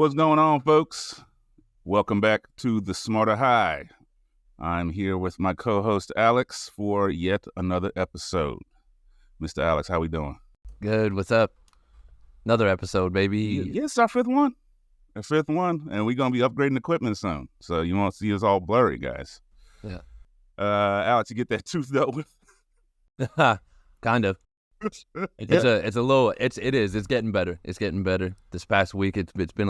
What's going on, folks? Welcome back to The Smarter High. I'm here with my co-host Alex for yet another episode. Mr. Alex, how we doing? Good. What's up? Another episode, baby. Yeah, it's our fifth one. And we're going to be upgrading equipment soon. So you won't see us all blurry, guys. Yeah. Alex, you get that tooth dealt with? Kind of. It's getting better. It's getting better. This past week, it's been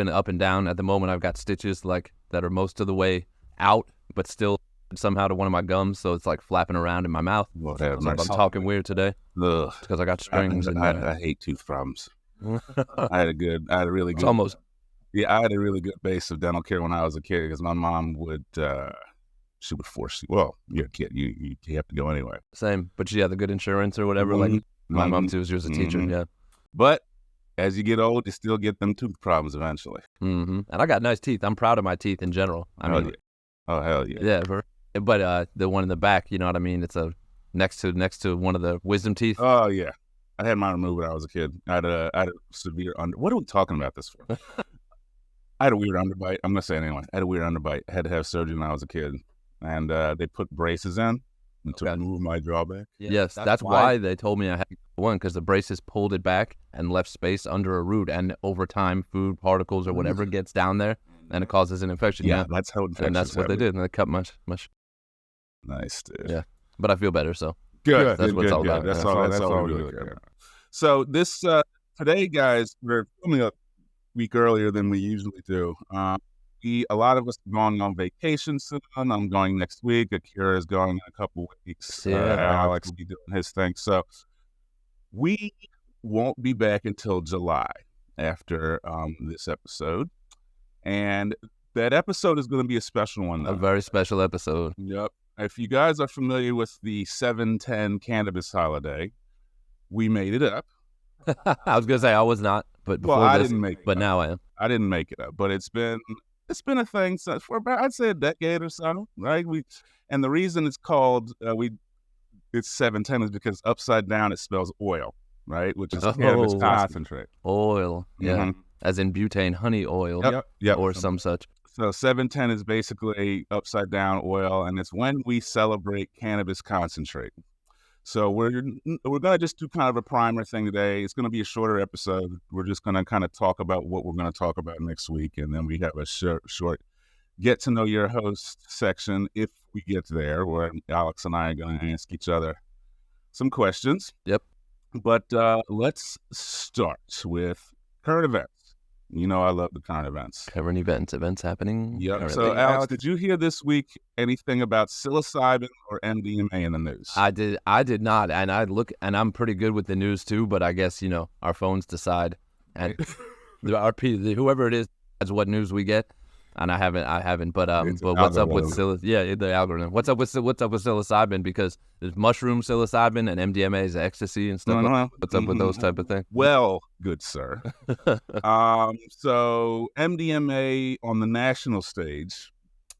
up and down. At the moment, I've got stitches that are most of the way out, but still somehow to one of my gums, so it's like flapping around in my mouth. Well, so I'm talking weird today. Ugh. Because I got strings. I hate tooth problems. I had a really good. Almost. Yeah, I had a really good base of dental care when I was a kid because my mom would. She would force you. Well, you're a kid. You have to go anyway. Same, but she had the good insurance or whatever. Like my mom too. She was a teacher. Yeah. But as you get old, you still get them tooth problems eventually. Mm-hmm. And I got nice teeth. I'm proud of my teeth in general. Yeah. Oh hell yeah. Yeah, but the one in the back, you know what I mean? It's next to one of the wisdom teeth. Oh yeah. I had mine removed when I was a kid. I had a severe What are we talking about this for? I had a weird underbite. I'm gonna say it anyway. I had a weird underbite. I had to have surgery when I was a kid. And they put braces in to remove my drawback. Yes, that's why they told me I had one, because the braces pulled it back and left space under a root, and over time, food particles or whatever gets down there, and it causes an infection. Yeah, that's how infections and that's what they did, and they cut much. Nice, dude. Yeah, but I feel better, so good. That's what it's all about. That's all we really care about. So this today, guys, we're filming a week earlier than we usually do. A lot of us are going on vacation soon. I'm going next week. Akira is going in a couple of weeks. Alex will be doing his thing. So we won't be back until July after this episode. And that episode is going to be a special one, though. A very special episode. Yep. If you guys are familiar with the 7/10 cannabis holiday, we made it up. I was going to say I was not, but before I didn't make it but up. Now I am. I didn't make it up, but it's been a thing for about, I'd say, a decade or so, right? And the reason it's called it's 7/10 is because upside down it spells oil, right? Which is cannabis concentrate. Oil, yeah, as in butane, honey oil, yep. Or some such. So 7/10 is basically upside down oil, and it's when we celebrate cannabis concentrate. So we're gonna just do kind of a primer thing today. It's gonna be a shorter episode. We're just gonna kind of talk about what we're gonna talk about next week, and then we have a short get to know your host section if we get there, where Alex and I are gonna ask each other some questions. Yep. But let's start with current events. You know I love the current events. Current events happening. Yep. So Alex, did you hear this week anything about psilocybin or MDMA in the news? I did not, and I'm pretty good with the news too. But I guess our phones decide, and whoever it is, that's what news we get. And I haven't. But what's up with the algorithm? What's up with psilocybin? Because there's mushroom psilocybin and MDMA is ecstasy and stuff. What's up with those type of things? Well, good sir. So MDMA on the national stage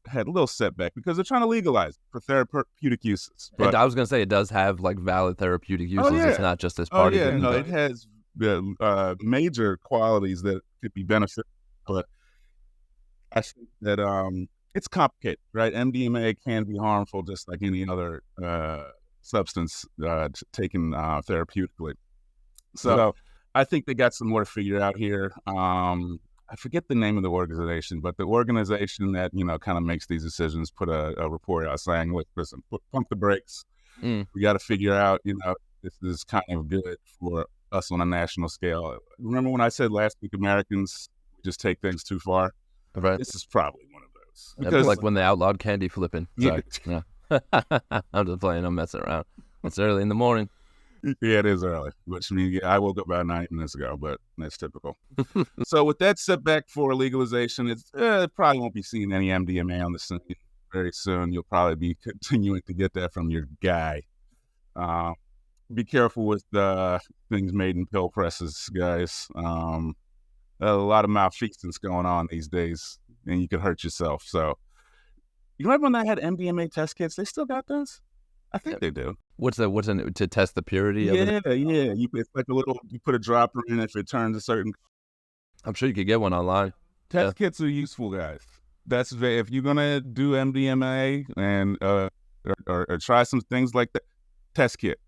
had a little setback because they're trying to legalize it for therapeutic uses. But I was gonna say it does have valid therapeutic uses. It's not just this party thing. No, it has major qualities that could be beneficial, but I think that it's complicated, right? MDMA can be harmful just like any other substance taken therapeutically. So I think they got some more to figure out here. I forget the name of the organization, but the organization that, kind of makes these decisions put a report out saying, look, listen, pump the brakes. We got to figure out, this is kind of good for us on a national scale. Remember when I said last week, Americans just take things too far? Right. This is probably one of those. Because like when they outlawed candy flipping. Yeah. I'm just playing. I'm messing around. It's early in the morning. Yeah, it is early. Which means I woke up about 9 minutes ago, but that's typical. So with that setback for legalization, it probably won't be seeing any MDMA on the scene very soon. You'll probably be continuing to get that from your guy. Be careful with things made in pill presses, guys. A lot of malfeasance going on these days, and you could hurt yourself. So, you remember when they had MDMA test kits? They still got those? I think they do. What's to test the purity of it? Yeah. It's like a little. You put a dropper in if it turns a certain. I'm sure you could get one online. Test kits are useful, guys. If you're gonna do MDMA and or try some things like that, test kit,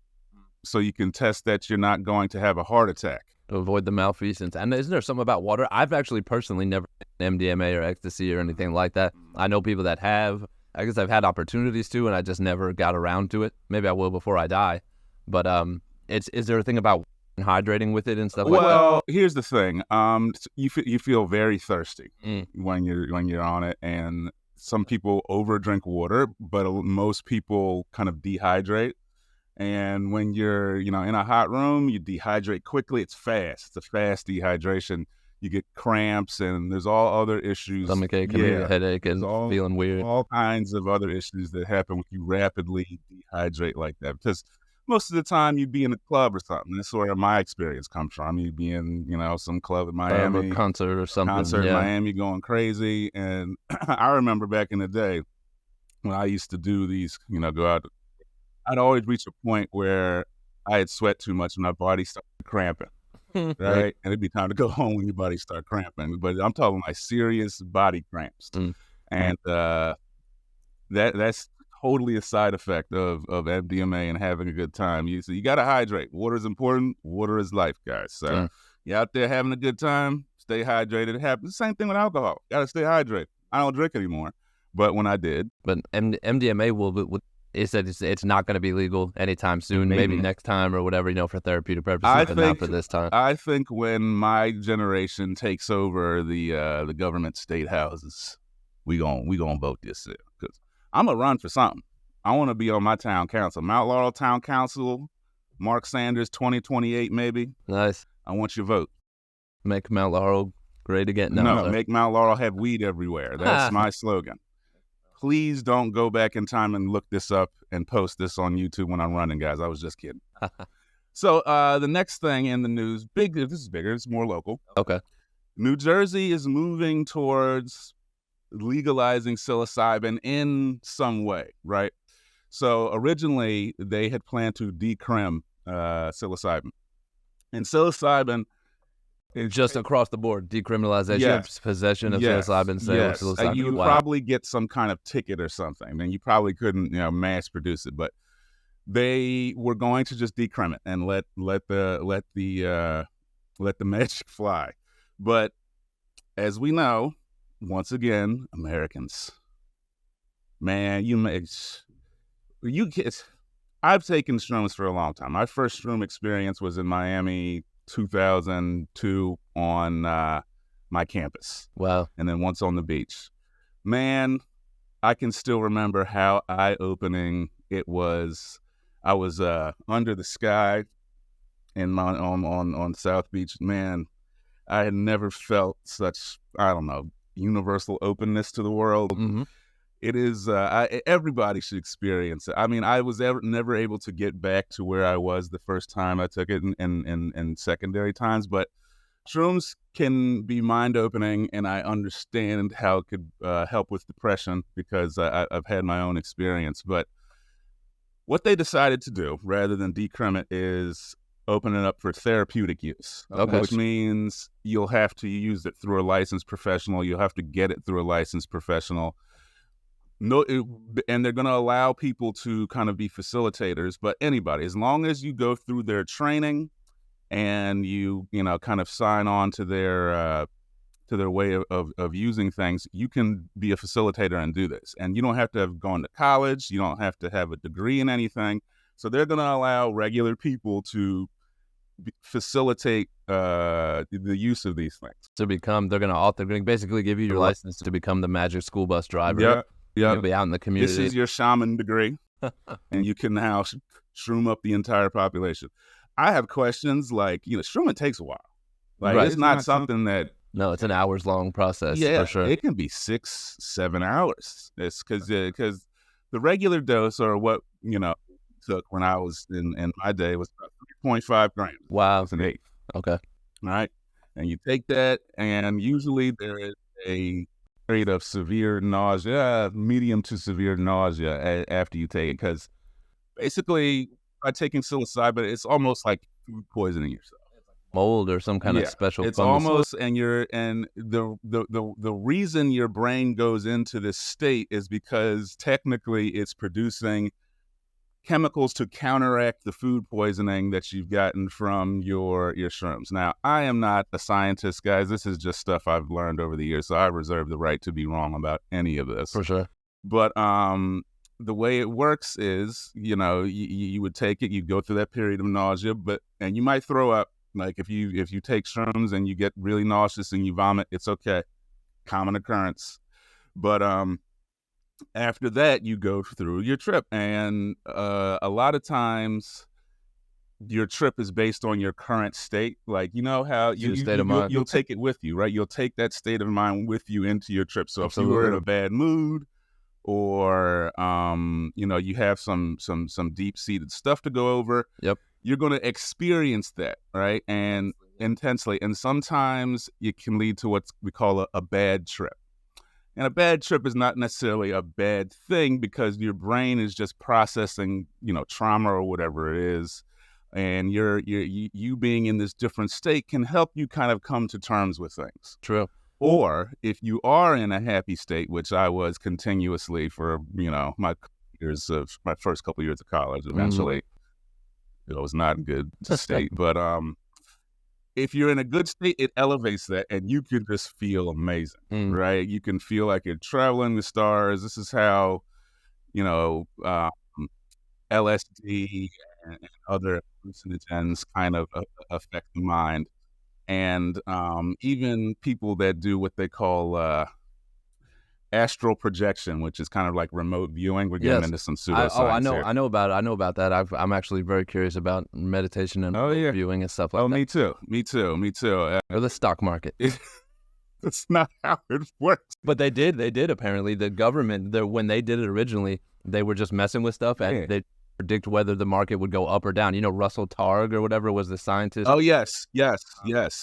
so you can test that you're not going to have a heart attack. To avoid the malfeasance. And isn't there something about water? I've actually personally never taken MDMA or ecstasy or anything like that. I know people that have. I guess I've had opportunities to, and I just never got around to it. Maybe I will before I die. But is there a thing about hydrating with it and stuff like that? Well, here's the thing. You feel very thirsty when you're on it, and some people overdrink water, but most people kind of dehydrate. And when you're, in a hot room, you dehydrate quickly. It's fast. It's a fast dehydration. You get cramps, and there's all other issues. Stomachache, and headache, and feeling weird. All kinds of other issues that happen when you rapidly dehydrate like that. Because most of the time you'd be in a club or something. That's where my experience comes from. You'd be in, some club in Miami. Concert or something. Concert in Miami going crazy. And I remember back in the day when I used to do these, go out. I'd always reach a point where I had sweat too much and my body started cramping. Right? And it'd be time to go home when your body started cramping. But I'm talking like serious body cramps. And that's totally a side effect of MDMA and having a good time. You got to hydrate. Water is important. Water is life, guys. So you're out there having a good time, stay hydrated. It happens. The same thing with alcohol. Got to stay hydrated. I don't drink anymore, but when I did. But MDMA will it said it's not going to be legal anytime soon. Maybe next time or whatever, for therapeutic purposes. But not for this time. I think when my generation takes over the government state houses, we gonna vote this in, because I'm gonna run for something. I want to be on my town council, Mount Laurel Town Council, Mark Sanders 2028 maybe. Nice. I want your vote. Make Mount Laurel great again. No, make Mount Laurel have weed everywhere. That's my slogan. Please don't go back in time and look this up and post this on YouTube when I'm running, guys. I was just kidding. So the next thing in the news, this is bigger, it's more local. Okay. New Jersey is moving towards legalizing psilocybin in some way, right? So originally they had planned to decrim psilocybin. And psilocybin... Just across the board, decriminalization, possession of psilocybin, sale of psilocybin. You would probably get some kind of ticket or something, and you probably couldn't, mass produce it. But they were going to just decrim it and let the magic fly. But as we know, once again, Americans, man, I've taken shrooms for a long time. My first shroom experience was in Miami. 2002 on my campus. Wow. And then once on the beach. Man, I can still remember how eye-opening it was. I was under the sky on South Beach. Man, I had never felt such, universal openness to the world. Mm-hmm. It is, everybody should experience it. I mean, I was never able to get back to where I was the first time I took it in secondary times, but shrooms can be mind-opening, and I understand how it could help with depression because I've had my own experience. But what they decided to do, rather than decrim it, is open it up for therapeutic use, which means you'll have to use it through a licensed professional. You'll have to get it through a licensed professional. And they're going to allow people to kind of be facilitators, but anybody, as long as you go through their training and you kind of sign on to their way of using things, you can be a facilitator and do this. And you don't have to have gone to college. You don't have to have a degree in anything. So they're going to allow regular people to facilitate the use of these things. They're going to basically give you your license to become the magic school bus driver. Yeah. You'll be out in the community. This is your shaman degree, and you can now shroom up the entire population. I have questions like, shrooming takes a while. Like, right. It's not something that... No, it's an hours-long process, for sure. It can be 6-7 hours. It's because the regular dose, or what, took when I was in my day, was about 3.5 grams. Wow. It's an eighth. Okay. All right. And you take that, and usually there is a rate of severe nausea, medium to severe nausea after you take it, because basically by taking psilocybin, it's almost like food poisoning yourself. mold or some kind of Yeah, special it's fungal fluid? almost, and the reason your brain goes into this state is because technically it's producing chemicals to counteract the food poisoning that you've gotten from your shrooms. Now, I am not a scientist, guys. This is just stuff I've learned over the years, so I reserve the right to be wrong about any of this. For sure. But the way it works is, you would take it, you go through that period of nausea, and you might throw up. Like if you take shrooms and you get really nauseous and you vomit, it's okay, common occurrence. But after that, you go through your trip, and a lot of times your trip is based on your current state. Like, you know how you'll take it with you, right? You'll take that state of mind with you into your trip. So Absolutely. if you were in a bad mood, or you have some deep-seated stuff to go over, Yep. you're going to experience that, right? And intensely. And sometimes it can lead to what we call a bad trip. And a bad trip is not necessarily a bad thing, because your brain is just processing, trauma or whatever it is. And you being in this different state can help you kind of come to terms with things. True. Or if you are in a happy state, which I was continuously for, my first couple of years of college, eventually it was not a good state. But if you're in a good state, it elevates that, and you can just feel amazing, right? You can feel like you're traveling the stars. This is how, LSD and other hallucinogens kind of affect the mind. And even people that do what they call astral projection, which is kind of like remote viewing. We're getting into some pseudoscience here. I know about that. I'm actually very curious about meditation and viewing and stuff like that. Me too. Or the stock market. That's not how it works. But they did apparently. The government, when they did it originally, they were just messing with stuff, and they predict whether the market would go up or down. Russell Targ or whatever was the scientist. Oh, yes.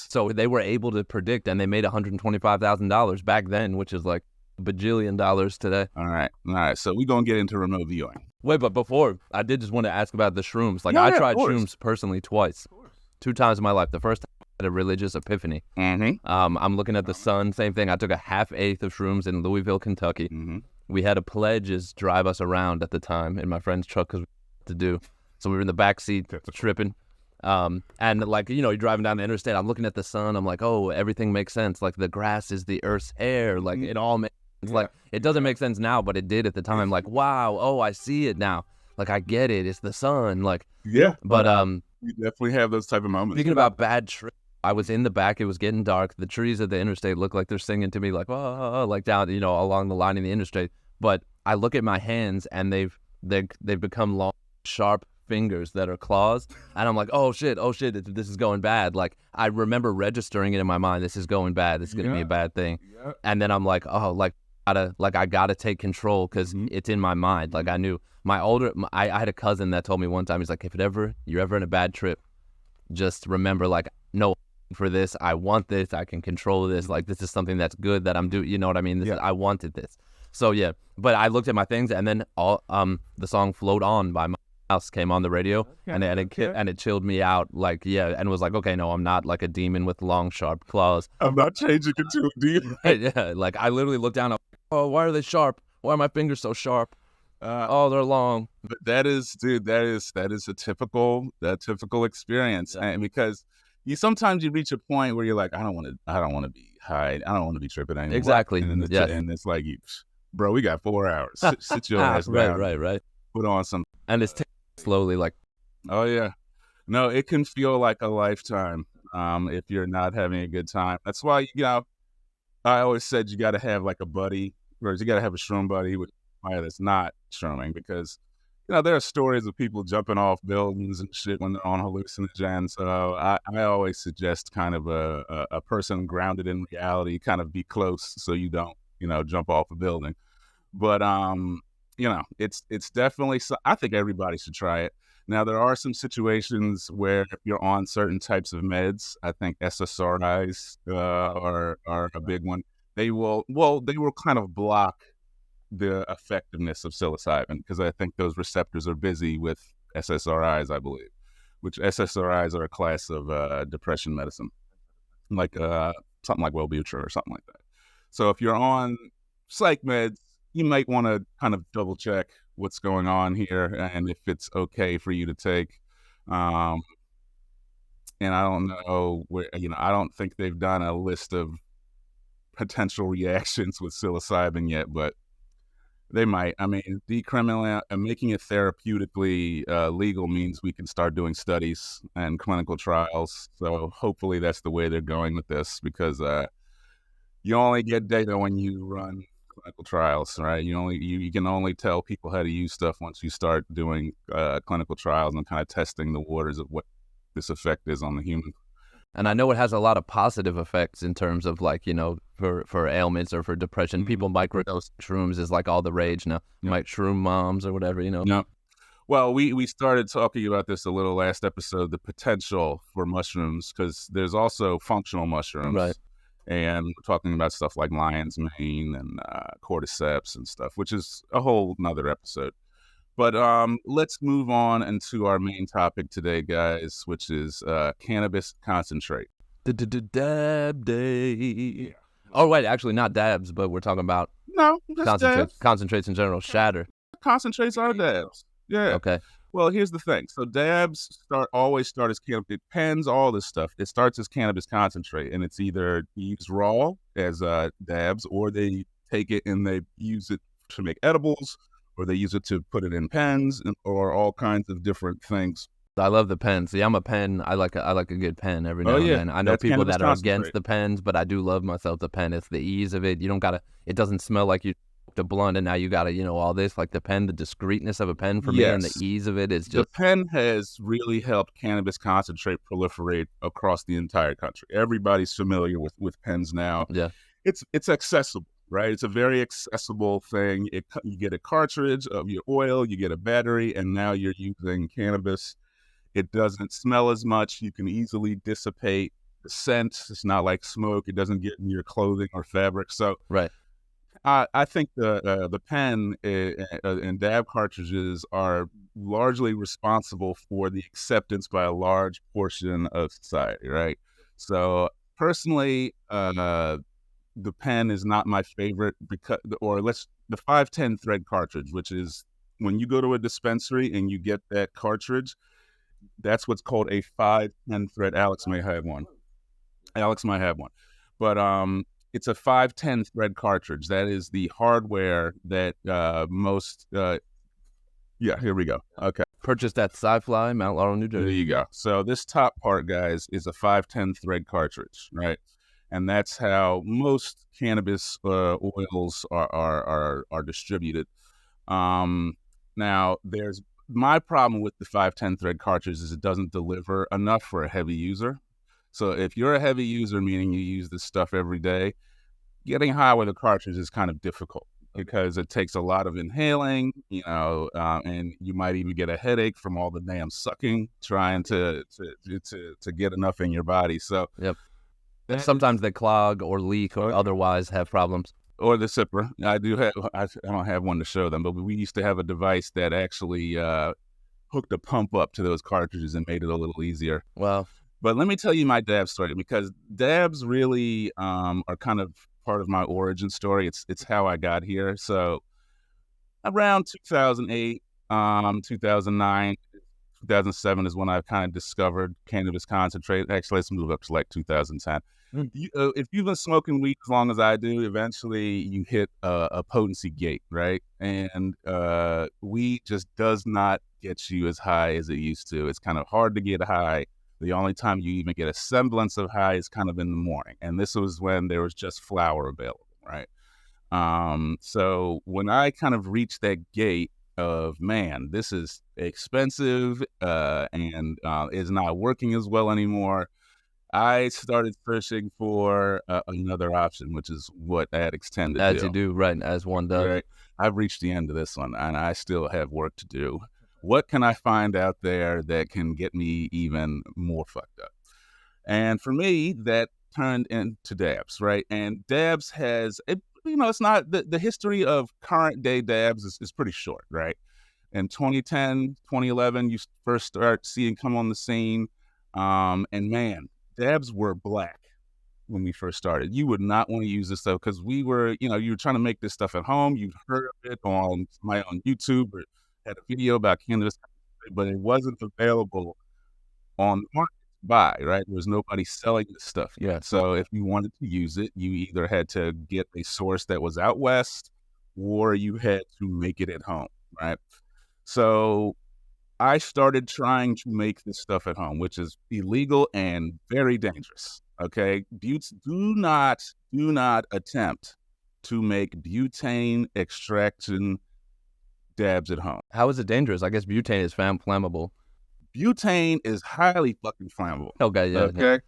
So they were able to predict, and they made $125,000 back then, which is like bajillion dollars today. All right. So we're going to get into remote viewing. Wait, but before, I did just want to ask about the shrooms. I tried shrooms personally twice. 2 times in my life. The first time I had a religious epiphany. I'm looking at the sun, same thing. I took a half-eighth of shrooms in Louisville, Kentucky. We had a pledges drive us around at the time in my friend's truck, because we had to do. So we were in the back seat tripping. And you're driving down the interstate. I'm looking at the sun. I'm like, oh, everything makes sense. Like the grass is the earth's hair. Like it all makes sense. Like it doesn't make sense now, but it did at the time. Like, wow, oh, I see it now. Like I get it. It's the sun. Like But you definitely have those type of moments. Speaking about bad trips, I was in the back. It was getting dark. The trees at the interstate look like they're singing to me, like like down, along the line in the interstate. But I look at my hands, and they've become long, sharp fingers that are claws, and I'm like, oh shit, this is going bad. Like I remember registering it in my mind, this is going bad, this is gonna be a bad thing. And then I'm like, oh, I gotta take control, because it's in my mind. Like I knew I had a cousin that told me one time, he's like, if you're ever in a bad trip, just remember, like, no, for this, I want this, I can control this, like this is something that's good that I'm doing, you know what I mean? I wanted this. So yeah, but I looked at my things, and then the song "Float On" by my house came on the radio, and it chilled me out, and was like, okay, no, I'm not like a demon with long sharp claws. I'm not changing into a demon. Yeah, like I literally looked down, oh, why are they sharp? Why are my fingers so sharp? Oh, they're long. But that is a typical experience, and because sometimes you reach a point where you're like, I don't want to be high, I don't want to be tripping anymore. Exactly. And it's like, bro, we got 4 hours. Sit your ass down. Right. Put on some. And it's slowly, like. Oh yeah, no, it can feel like a lifetime if you're not having a good time. That's why I always said you got to have like a buddy, or you got to have a shroom buddy with somebody that's not shrooming, because there are stories of people jumping off buildings and shit when they're on hallucinogens. So I always suggest kind of a person grounded in reality, kind of be close so you don't jump off a building. But it's definitely, I think everybody should try it. Now, there are some situations where if you're on certain types of meds, I think SSRIs are a big one. They will kind of block the effectiveness of psilocybin, because I think those receptors are busy with SSRIs, I believe. which SSRIs are a class of depression medicine, like something like Wellbutrin or something like that. So if you're on psych meds, you might want to kind of double check what's going on here and if it's okay for you to take. And I don't know where, I don't think they've done a list of potential reactions with psilocybin yet, but they might. I mean, decriminalizing and making it therapeutically legal means we can start doing studies and clinical trials. So hopefully that's the way they're going with this, because you only get data when you run clinical trials, right? You can only tell people how to use stuff once you start doing clinical trials and kind of testing the waters of what this effect is on the human. And I know it has a lot of positive effects in terms of like, for ailments or for depression. Mm-hmm. People microdose shrooms is like all the rage now. Yep. Like shroom moms or whatever, Yep. Well, we started talking about this a little last episode, the potential for mushrooms, because there's also functional mushrooms. Right. And we're talking about stuff like lion's mane and cordyceps and stuff, which is a whole nother episode. But let's move on into our main topic today, guys, which is cannabis concentrate. Dab day. Yeah. Oh, wait, actually not dabs, but we're talking about concentrates in general. Shatter. Concentrates are dabs. Yeah. Okay. Well, here's the thing. So dabs always start as cannabis. It depends, all this stuff. It starts as cannabis concentrate, and it's either used raw as dabs, or they take it and they use it to make edibles, or they use it to put it in pens, or all kinds of different things. I love the pen. See, I'm a pen. I like a good pen every now and then. I know that's people that are against the pens, but I do love myself the pen. It's the ease of it. You don't gotta. It doesn't smell like you the blunt, and now you gotta, all this, like the pen, the discreetness of a pen for me, and the ease of it is just. The pen has really helped cannabis concentrate proliferate across the entire country. Everybody's familiar with pens now. Yeah, it's accessible. Right, it's a very accessible thing. You get a cartridge of your oil, you get a battery, and now you're using cannabis. It doesn't smell as much. You can easily dissipate the scent. It's not like smoke. It doesn't get in your clothing or fabric. So, right. I think the pen and dab cartridges are largely responsible for the acceptance by a large portion of society. Right. So personally, the pen is not my favorite the 510 thread cartridge, which is when you go to a dispensary and you get that cartridge, that's what's called a 510 thread. Alex might have one, but it's a 510 thread cartridge. That is the hardware that most. Here we go. Okay. Purchased at ScyFli, Mount Laurel, New Jersey. There you go. So this top part, guys, is a 510 thread cartridge, right? And that's how most cannabis oils are distributed. Now, there's my problem with the 510 thread cartridge is it doesn't deliver enough for a heavy user. So if you're a heavy user, meaning you use this stuff every day, getting high with a cartridge is kind of difficult because it takes a lot of inhaling, and you might even get a headache from all the damn sucking trying to get enough in your body. So yep. Sometimes they clog or leak or otherwise have problems. Or the sipper. I don't have one to show them, but we used to have a device that actually hooked a pump up to those cartridges and made it a little easier. Wow. But let me tell you my dab story, because dabs really are kind of part of my origin story. It's how I got here. So around 2008, 2009, 2007 is when I kind of discovered cannabis concentrate. Actually, let's move up to like 2010. If you've been smoking weed as long as I do, eventually you hit a potency gate, right? And weed just does not get you as high as it used to. It's kind of hard to get high. The only time you even get a semblance of high is kind of in the morning. And this was when there was just flower available, right? So when I kind of reached that gate of, man, this is expensive and is not working as well anymore, I started searching for another option, which is what addicts tend to do. As you do, right, as one does. Right. I've reached the end of this one, and I still have work to do. What can I find out there that can get me even more fucked up? And for me, that turned into dabs, right? And dabs has, it's not, the history of current day dabs is pretty short, right? In 2010, 2011, you first start seeing come on the scene. And man, dabs were black when we first started. You would not want to use this stuff because we were, you were trying to make this stuff at home. You'd heard of it on YouTube or had a video about cannabis, but it wasn't available on the market to buy, right? There was nobody selling this stuff yet. Yeah. So if you wanted to use it, you either had to get a source that was out west or you had to make it at home, right? So I started trying to make this stuff at home, which is illegal and very dangerous. Okay, do not attempt to make butane extraction dabs at home. How is it dangerous? I guess butane is flammable. Butane is highly fucking flammable. Okay, yeah. Okay, yeah.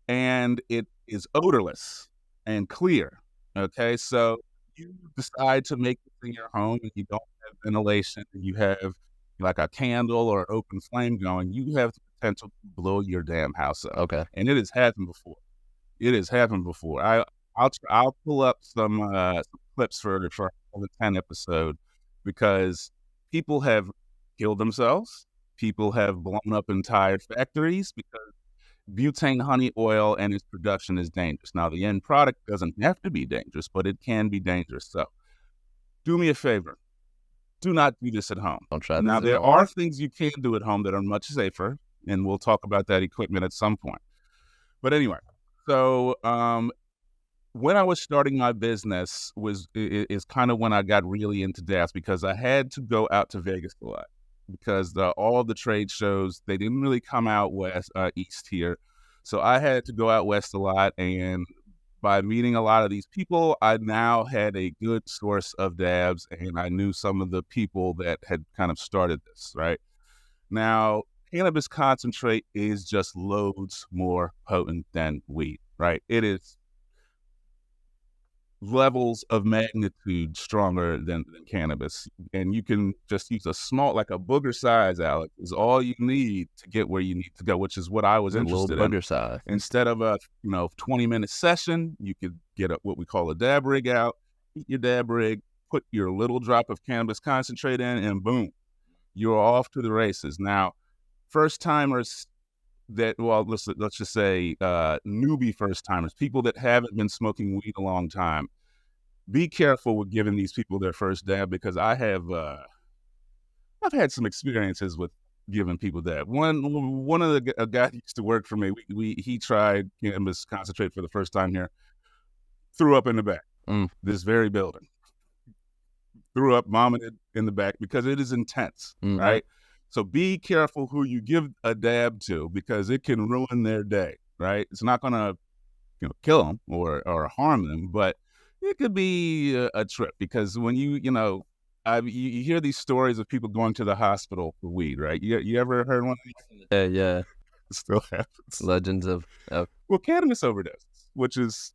And it is odorless and clear. Okay, so you decide to make this in your home and you don't have ventilation and you have like a candle or open flame going, you have the potential to blow your damn house up. Okay. And it has happened before. I'll pull up some clips for the 10 episode because people have killed themselves. People have blown up entire factories because butane honey oil and its production is dangerous. Now, the end product doesn't have to be dangerous, but it can be dangerous. So do me a favor. Do not do this at home. Don't try this. Now, there are things you can do at home that are much safer, and we'll talk about that equipment at some point. But anyway, so when I was starting my business is kind of when I got really into dabs because I had to go out to Vegas a lot because all of the trade shows, they didn't really come out east here. So I had to go out west a lot, and by meeting a lot of these people, I now had a good source of dabs, and I knew some of the people that had kind of started this, right? Now, cannabis concentrate is just loads more potent than weed, right? It is levels of magnitude stronger than cannabis. And you can just use a small, like a booger size, Alex, is all you need to get where you need to go, which is what I was interested in. A little booger size. Instead of a 20-minute session, you could get what we call a dab rig out, heat your dab rig, put your little drop of cannabis concentrate in, and boom, you're off to the races. Now, first timers let's just say newbie first timers, people that haven't been smoking weed a long time, be careful with giving these people their first dab because I've had some experiences with giving people dab. One of a guy who used to work for me, he tried cannabis concentrate for the first time here, threw up in the back, this very building. Threw up, vomited in the back because it is intense, right? So be careful who you give a dab to because it can ruin their day, right? It's not going to, kill them or harm them, but it could be a trip because when you hear these stories of people going to the hospital for weed, right? You ever heard one of these? Yeah. It still happens. Legends of well, cannabis overdoses, which is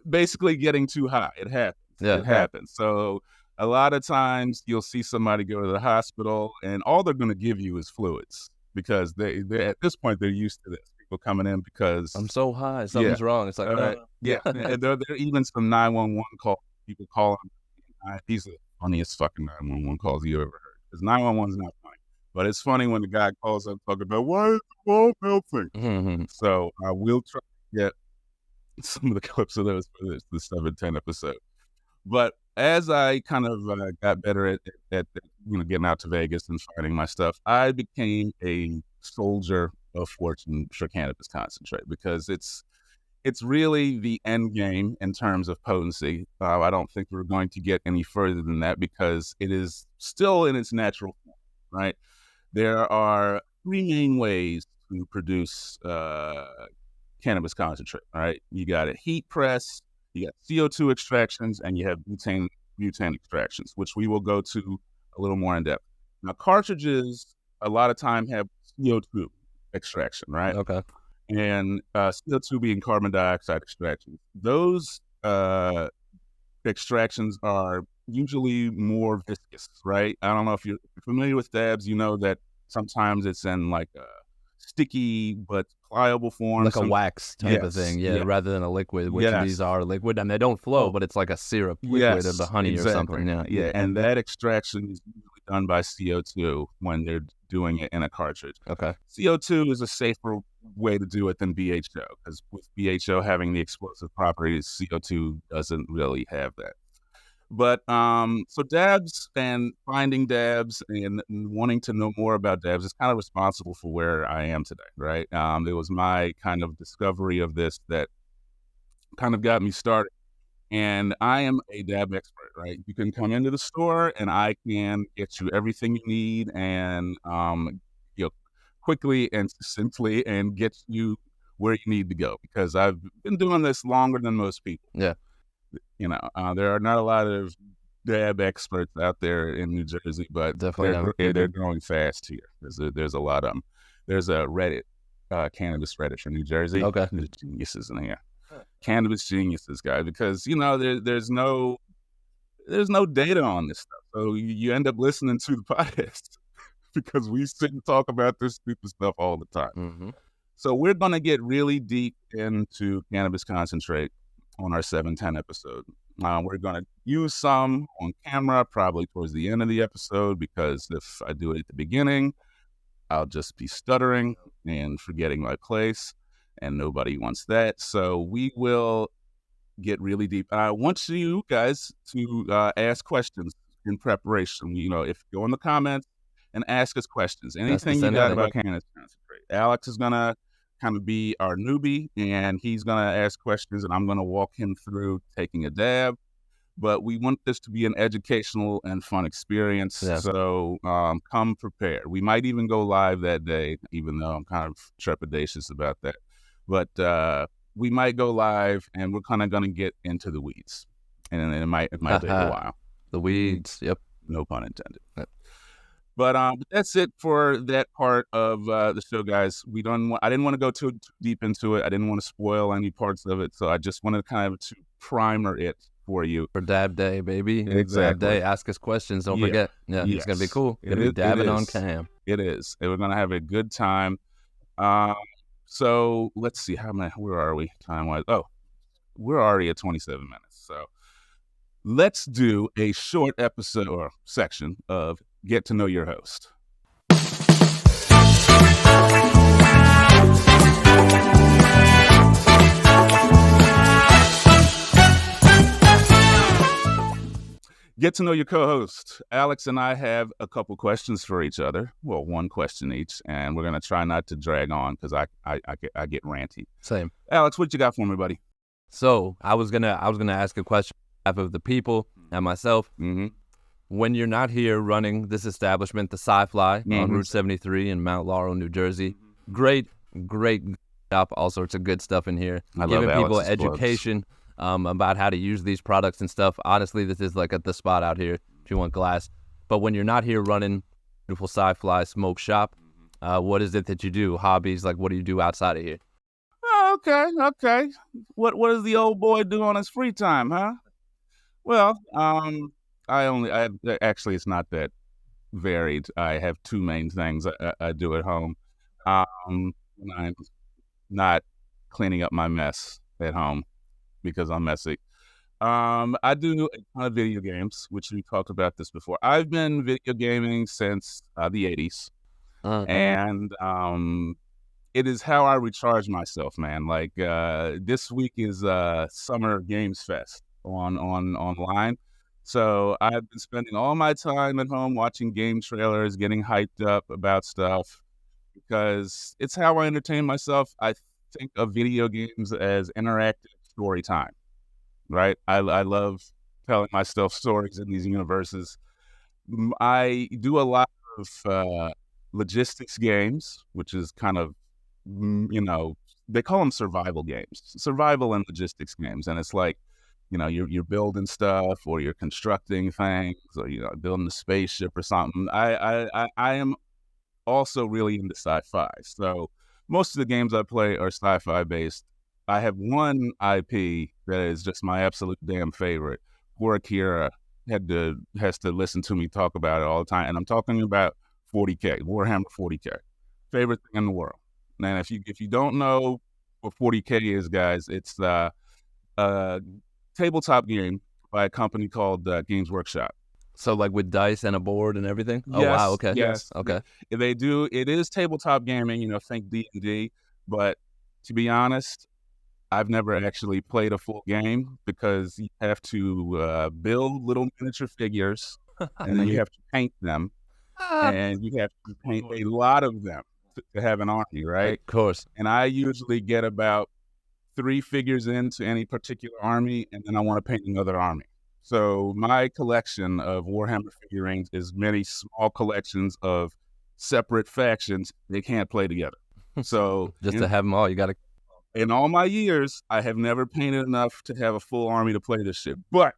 basically getting too high. It happens. Yeah. It happens. So a lot of times you'll see somebody go to the hospital and all they're going to give you is fluids because they at this point they're used to this. People coming in because I'm so high, something's wrong. It's like yeah. And there are even some 911 calls. People call them. These are the funniest fucking 911 calls you ever heard. Because 911's not funny, but it's funny when the guy calls up talking about why is the wall melting. Mm-hmm. So I will try to get some of the clips of those for the 710 episode. But as I kind of got better at getting out to Vegas and finding my stuff, I became a soldier of fortune for cannabis concentrate because it's really the end game in terms of potency. I don't think we're going to get any further than that because it is still in its natural form, right? There are three main ways to produce cannabis concentrate, right? You got a heat press, you got CO2 extractions, and you have butane extractions, which we will go to a little more in depth. Now, cartridges a lot of time have CO2 extraction, right? Okay. And CO2 being carbon dioxide extraction. Those extractions are usually more viscous, right? I don't know if you're familiar with dabs, you know that sometimes it's in like a sticky but pliable form. Like a wax type of thing, rather than a liquid, which these are liquid, and they don't flow, but it's like a syrup liquid of the honey or something. Yeah, and that extraction is usually done by CO2 when they're doing it in a cartridge. Okay. CO2 is a safer way to do it than BHO, because with BHO having the explosive properties, CO2 doesn't really have that. But so dabs and finding dabs and wanting to know more about dabs is kind of responsible for where I am today, right? It was my kind of discovery of this that kind of got me started. And I am a dab expert, right? You can come into the store and I can get you everything you need and you know, quickly and simply, and get you where you need to go, because I've been doing this longer than most people. Yeah. There are not a lot of dab experts out there in New Jersey, but Definitely they're growing fast here. There's a lot of them. There's a Reddit, cannabis Reddit from New Jersey. Okay. There's geniuses in here. Cannabis geniuses, guys, because there's no data on this stuff, so you end up listening to the podcast because we sit and talk about this stupid stuff all the time. Mm-hmm. So we're gonna get really deep into cannabis concentrate on our 710 episode. We're gonna use some on camera probably towards the end of the episode, because if I do it at the beginning, I'll just be stuttering and forgetting my place, and nobody wants that. So we will get really deep. I want you guys to ask questions in preparation. If you go in the comments and ask us questions, anything you got about cannabis concentrate. Alex is gonna kind of be our newbie, and he's gonna ask questions, and I'm gonna walk him through taking a dab. But we want this to be an educational and fun experience. Yeah. So come prepared. We might even go live that day, even though I'm kind of trepidatious about that. But we might go live, and we're kind of going to get into the weeds. And it might take a while. The weeds, yep. No pun intended. Yep. But that's it for that part of the show, guys. I didn't want to go too deep into it. I didn't want to spoil any parts of it. So I just wanted kind of to primer it for you. For Dab Day, baby. Exactly. Dab Day, ask us questions. Don't forget. Yeah, yes. It's going to be cool. We're going to be dabbing on cam. It is. And we're going to have a good time. So let's see. Where are we time-wise? Oh, we're already at 27 minutes. So let's do a short episode or section of Get to Know Your Host. Get to know your co-host. Alex and I have a couple questions for each other. Well, one question each, and we're gonna try not to drag on because I get ranty. Same. Alex, what you got for me, buddy? So I was gonna ask a question on behalf of the people and myself. Mm-hmm. When you're not here running this establishment, the ScyFli on Route 73 in Mount Laurel, New Jersey, great shop, all sorts of good stuff in here. Giving people education. Plugs. About how to use these products and stuff. Honestly, this is like at the spot out here if you want glass. But when you're not here running beautiful ScyFli smoke shop, what is it that you do? Hobbies, like what do you do outside of here? Oh, okay. What does the old boy do on his free time, huh? Well, actually it's not that varied. I have two main things I do at home. When I'm not cleaning up my mess at home, because I'm messy. I do a ton of video games, which we talked about this before. I've been video gaming since the 80s. And it is how I recharge myself, man. Like this week is Summer Games Fest online. So I've been spending all my time at home watching game trailers, getting hyped up about stuff, because it's how I entertain myself. I think of video games as interactive story time, right? I love telling myself stories in these universes. I do a lot of logistics games, which is kind of, they call them survival and logistics games. And it's like, you're building stuff, or you're constructing things, or, building a spaceship or something. I am also really into sci-fi. So most of the games I play are sci-fi based. I have one IP that is just my absolute damn favorite. Poor Akira has to listen to me talk about it all the time, and I'm talking about 40K, Warhammer 40K, favorite thing in the world. And if you don't know what 40K is, guys, it's a tabletop game by a company called Games Workshop. So like with dice and a board and everything? Oh, Yes, wow. Okay. yes. Okay. They do. It is tabletop gaming, think D&D, but to be honest, I've never actually played a full game because you have to build little miniature figures, and then you have to paint them, and you have to paint a lot of them to have an army, right? Of course. And I usually get about 3 figures into any particular army, and then I want to paint another army. So my collection of Warhammer figurines is many small collections of separate factions. They can't play together. So Just to have them all, you got to. in all my years, I have never painted enough to have a full army to play this shit. But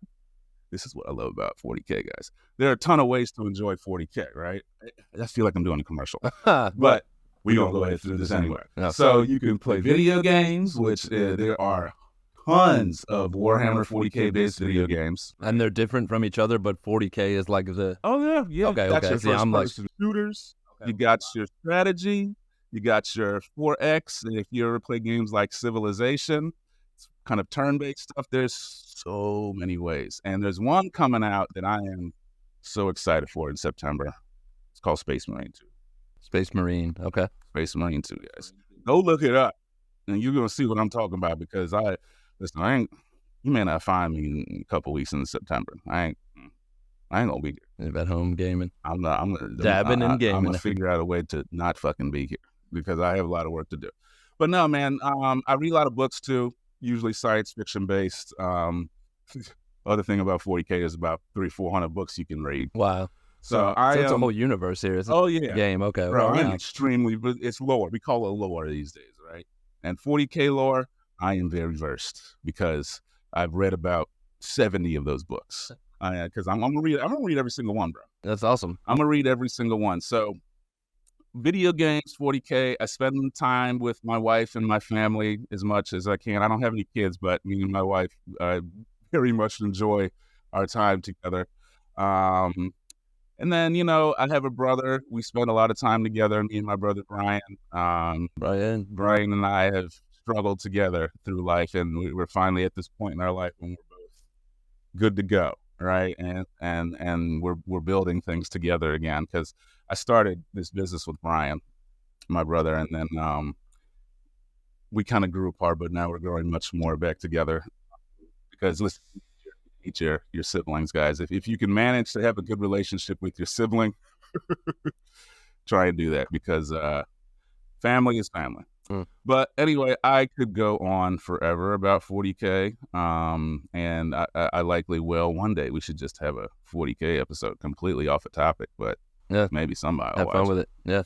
this is what I love about 40K, guys. There are a ton of ways to enjoy 40K, right? I just feel like I'm doing a commercial. But we're going to go ahead through this anyway. No. So you can play video games, which there are tons of Warhammer 40K based video games. And they're different from each other, but 40K is like the. Oh, yeah. Okay, That's okay. your See, I'm like. first-person shooters. You got your strategy. You got your 4X. And if you ever play games like Civilization, it's kind of turn-based stuff. There's so many ways. And there's one coming out that I am so excited for in September. It's called Space Marine 2. Space Marine. Okay. Space Marine 2, guys. Go look it up, and you're going to see what I'm talking about because you may not find me in a couple weeks in September. I ain't gonna be here. You're at home gaming. I'm Dabbing and gaming. I'm gonna figure out a way to not fucking be here because I have a lot of work to do. But no, man, I read a lot of books too, usually science fiction based. Other thing about 40K is about 300-400 books you can read. Wow. So it's a whole universe here. It's yeah, game. Okay. Bro, Wow. I'm extremely, but it's lore. We call it lore these days, right? And 40K lore, I am very versed because I've read about 70 of those books. Because I'm gonna read every single one, bro. That's awesome. I'm gonna read every single one. So, video games, 40K. I spend time with my wife and my family as much as I can. I don't have any kids, but me and my wife very much enjoy our time together. And then, I have a brother. We spend a lot of time together, me and my brother, Brian. Brian and I have struggled together through life, and we're finally at this point in our life when we're both good to go, right? And we're building things together again because I started this business with Brian, my brother, and then we kind of grew apart, but now we're growing much more back together because listen, eat your siblings, guys. If you can manage to have a good relationship with your sibling, try and do that because family is family. But anyway, I could go on forever about 40K, and I likely will. One day we should just have a 40K episode completely off the topic, but maybe somebody will have watch fun with it. Yeah.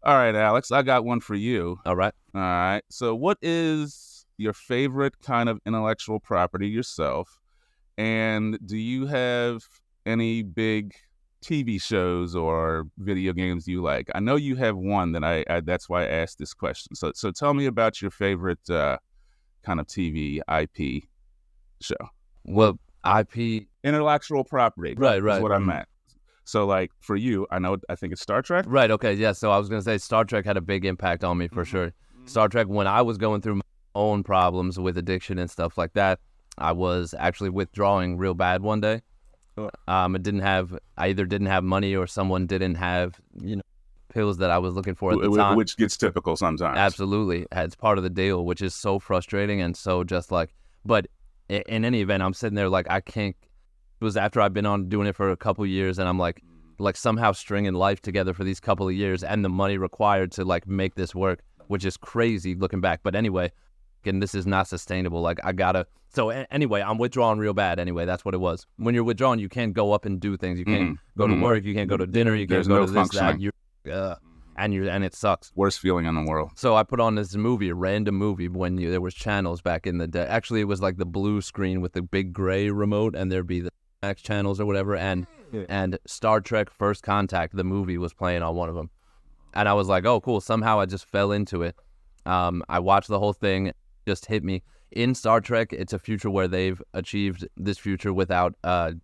All right, Alex, I got one for you. All right. So what is your favorite kind of intellectual property yourself? And do you have any big TV shows or video games you like? I know you have one that I that's why I asked this question. So tell me about your favorite kind of TV IP show. Well, IP intellectual property. Right. Is what I meant. So like for you, I think it's Star Trek. Right. Okay. Yeah. So I was gonna say Star Trek had a big impact on me for sure. Star Trek, when I was going through my own problems with addiction and stuff like that, I was actually withdrawing real bad one day. I either didn't have money or someone didn't have, pills that I was looking for at the time. Which gets typical sometimes. Absolutely. It's part of the deal, which is so frustrating and so just like, but in any event, I'm sitting there like, I can't, it was after I've been on doing it for a couple of years and I'm like somehow stringing life together for these couple of years and the money required to like make this work, which is crazy looking back. But anyway, and this is not sustainable. Like so anyway, I'm withdrawing real bad. Anyway, that's what it was. When you're withdrawing, you can't go up and do things. You can't go to work. You can't go to dinner. You can't go to this, that. And it sucks. Worst feeling in the world. So I put on this movie, a random movie, when there was channels back in the day. Actually, it was like the blue screen with the big gray remote, and there'd be the Max channels or whatever. And Star Trek First Contact, the movie, was playing on one of them. And I was like, oh, cool. Somehow I just fell into it. I watched the whole thing. Just hit me. In Star Trek, it's a future where they've achieved this future without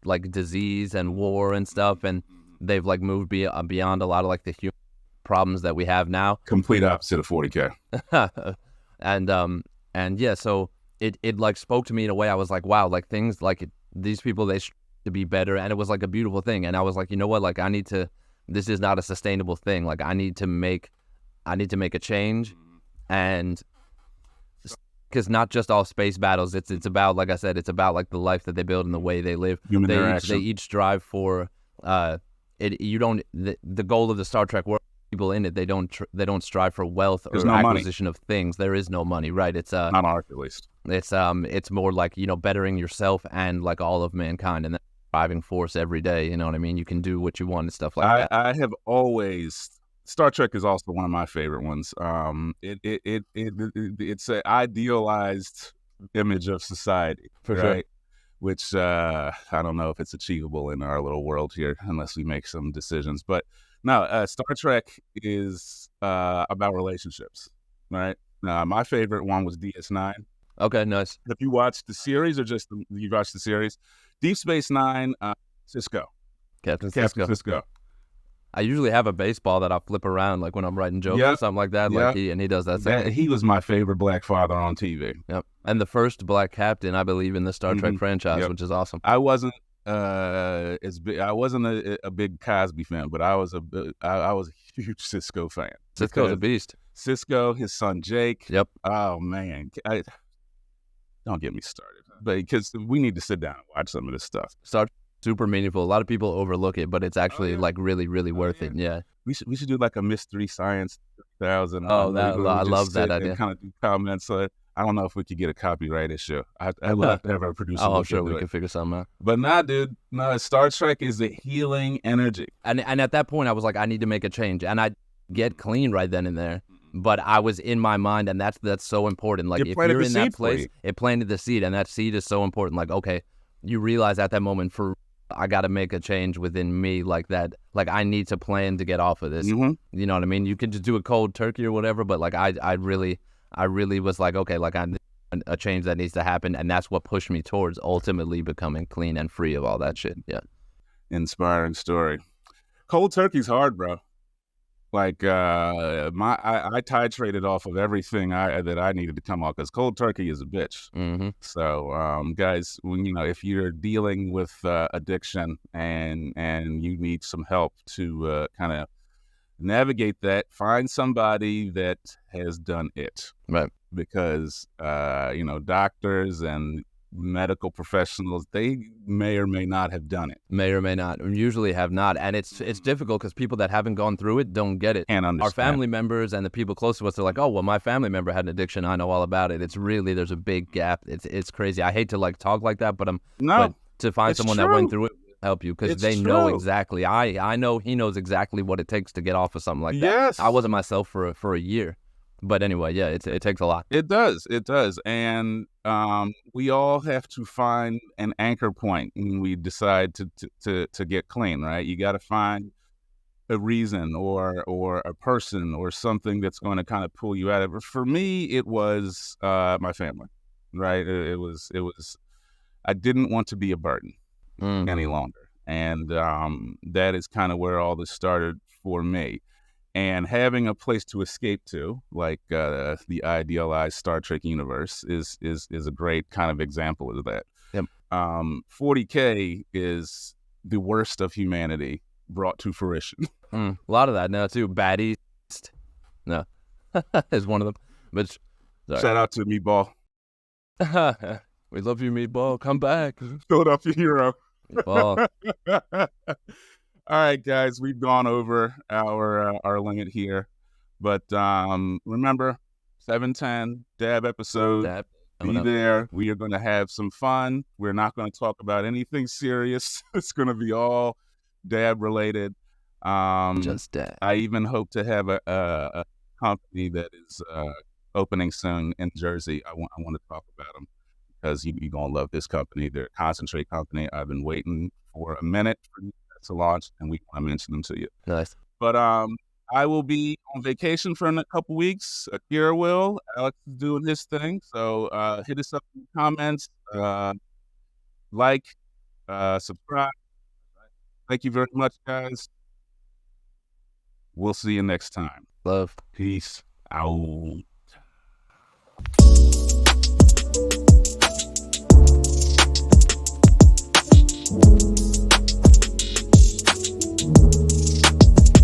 like disease and war and stuff, and they've like moved beyond a lot of like the human problems that we have now. Complete opposite of 40K. and yeah, so it like spoke to me in a way. I was like, wow, like things like these people, they to be better, and it was like a beautiful thing. And I was like, you know what, like this is not a sustainable thing. Like I need to make a change, and because not just all space battles, it's about, like I said, it's about like the life that they build and the way they live. Human They interaction. each strive for the goal of the Star Trek world. People in it, they don't strive for wealth or acquisition of things. There is no money, right? It's not on Earth, at least. It's more like, you know, bettering yourself and like all of mankind, and that driving force every day. You know what I mean? You can do what you want and stuff like that. I have always. Star Trek is also one of my favorite ones. It's an idealized image of society, For right? sure. Which I don't know if it's achievable in our little world here unless we make some decisions. But no, Star Trek is about relationships, right? My favorite one was DS9. Okay, nice. If you watched the series or just you watched the series, Deep Space Nine, Sisko, Captain Sisko. Sisko. I usually have a baseball that I flip around, like when I'm writing jokes or something like that. Like he does that. He was my favorite black father on TV. Yep, and the first black captain, I believe, in the Star Trek franchise, which is awesome. I wasn't as big. I wasn't a big Cosby fan, but I was a huge Sisko fan. Sisko's a beast. Sisko, his son Jake. Yep. Oh man, don't get me started. But because we need to sit down and watch some of this stuff. Super meaningful. A lot of people overlook it, but it's actually like really, really worth it. Yeah. We should do like a Mystery Science 3000. Oh, I love that idea. Kind of do comments. I don't know if we could get a copyright issue. I'd love to have a producer. Oh, I'm sure we can figure something out. But nah, dude. No, Star Trek is a healing energy. And at that point, I was like, I need to make a change, and I get clean right then and there. But I was in my mind, and that's so important. Like if you're in that place, it planted the seed, and that seed is so important. Like, okay, you realize at that moment, I got to make a change within me, like that. Like I need to plan to get off of this. You know what I mean? You can just do a cold turkey or whatever, but like I really was like, okay, like I need a change that needs to happen, and that's what pushed me towards ultimately becoming clean and free of all that shit. Yeah. Inspiring story. Cold turkey's hard, bro. Like I titrated off of everything that I needed to come off, because cold turkey is a bitch. So guys, if you're dealing with addiction and you need some help to kind of navigate that, find somebody that has done it, right? Because doctors and medical professionals, they may or may not have done it. May or may not. Usually have not. And it's difficult because people that haven't gone through it don't get it. Can't understand. Our family members and the people close to us are like, oh, well, my family member had an addiction. I know all about it. It's really, there's a big gap. It's crazy. I hate to like talk like that, but to find someone that went through it will help you, because they know exactly. I know he knows exactly what it takes to get off of something like that. Yes. I wasn't myself for a year. But anyway, yeah, it takes a lot. It does. And we all have to find an anchor point when we decide to get clean, right? You got to find a reason or a person or something that's going to kind of pull you out of it. For me, it was my family, right? It was I didn't want to be a burden any longer. And that is kind of where all this started for me. And having a place to escape to, like the idealized Star Trek universe, is a great kind of example of that. Yep. 40K is the worst of humanity brought to fruition. A lot of that now too. Baddies, no, is one of them. But shout out to Meatball. We love you, Meatball. Come back, Philadelphia hero. Meatball. All right, guys, we've gone over our limit here, but remember, 710 Dab episode. Be there. We are going to have some fun. We're not going to talk about anything serious. It's going to be all dab related. Just dab. I even hope to have a company that is opening soon in Jersey. I want to talk about them, because you're going to love this company. They're a concentrate company. I've been waiting for a minute for to launch, and we want to mention them to you. Nice. But I will be on vacation for a couple weeks. Akira will. Alex is doing his thing. So hit us up in the comments. Like, subscribe. Thank you very much, guys. We'll see you next time. Love. Peace out.